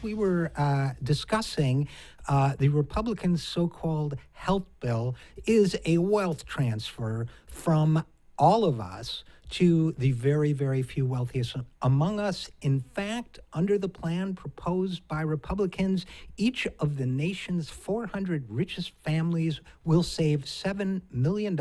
we were discussing, the Republicans' so-called health bill is a wealth transfer from all of us to the very, very few wealthiest among us. In fact, under the plan proposed by Republicans, each of the nation's 400 richest families will save $7 million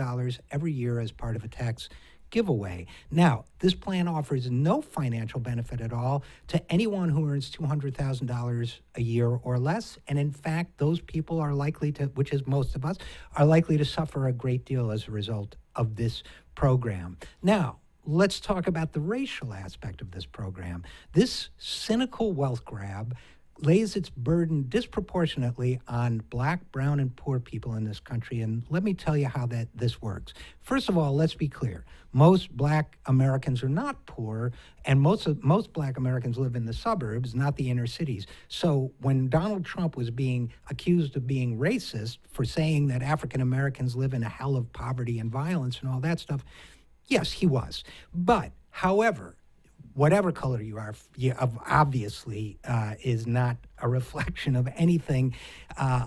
every year as part of a tax giveaway. Now, this plan offers no financial benefit at all to anyone who earns $200,000 a year or less. And in fact, those people are likely to, which is most of us, are likely to suffer a great deal as a result of this program. Now, let's talk about the racial aspect of this program. This cynical wealth grab lays its burden disproportionately on black, brown, and poor people in this country. And let me tell you how this works. First of all, let's be clear. Most black Americans are not poor, and most black Americans live in the suburbs, not the inner cities. So when Donald Trump was being accused of being racist for saying that African Americans live in a hell of poverty and violence and all that stuff, yes, he was. But, however, whatever color you are, obviously is not a reflection of anything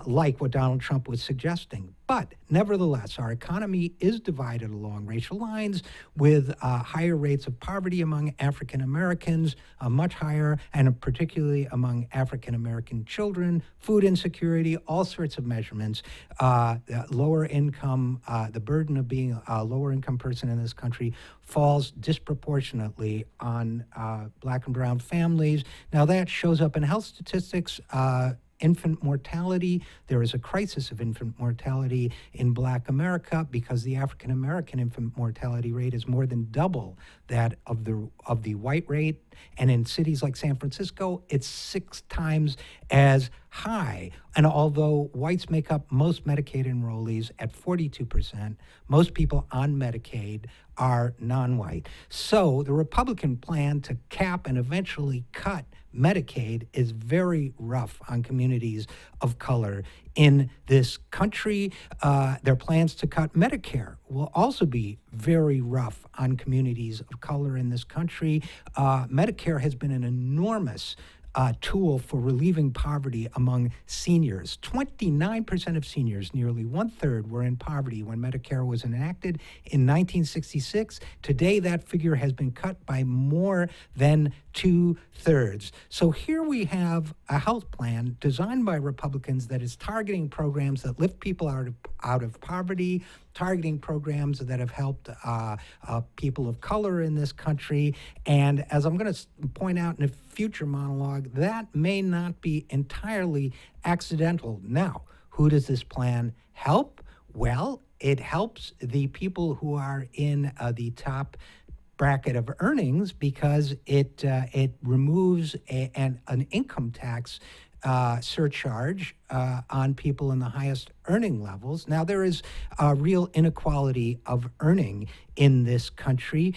like what Donald Trump was suggesting. But nevertheless, our economy is divided along racial lines with higher rates of poverty among African Americans, much higher, and particularly among African American children, food insecurity, all sorts of measurements, lower income, the burden of being a lower income person in this country falls disproportionately on black and brown families. Now that shows up in health statistics. Infant mortality. There is a crisis of infant mortality in Black America because the African American infant mortality rate is more than double that of the white rate. And in cities like San Francisco, it's 6 times as high. And although whites make up most Medicaid enrollees at 42%, most people on Medicaid are non-white. So the Republican plan to cap and eventually cut Medicaid is very rough on communities of color in this country. Their plans to cut Medicare will also be very rough on communities of color in this country. Medicare has been an enormous tool for relieving poverty among seniors. 29% of seniors, nearly 1/3, were in poverty when Medicare was enacted in 1966. Today, that figure has been cut by more than 2/3. So here we have a health plan designed by Republicans that is targeting programs that lift people out of poverty, targeting programs that have helped people of color in this country. And as I'm going to point out in a future monologue, that may not be entirely accidental. Now, who does this plan help? Well, it helps the people who are in the top bracket of earnings because it removes an income tax surcharge on people in the highest earning levels. Now, there is a real inequality of earning in this country,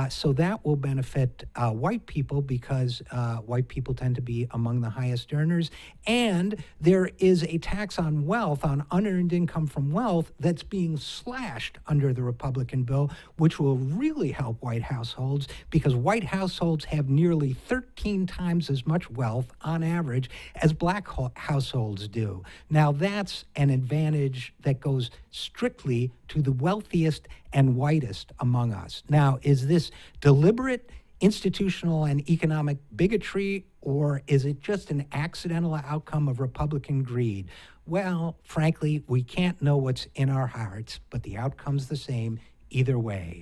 so that will benefit white people because white people tend to be among the highest earners. And there is a tax on wealth, on unearned income from wealth, that's being slashed under the Republican bill, which will really help white households because white households have nearly 13 times as much wealth on average as black households do. Now, that's an advantage that goes strictly to the wealthiest and whitest among us. Now, is this deliberate institutional and economic bigotry, or is it just an accidental outcome of Republican greed? Well, frankly, we can't know what's in our hearts, but the outcome's the same either way.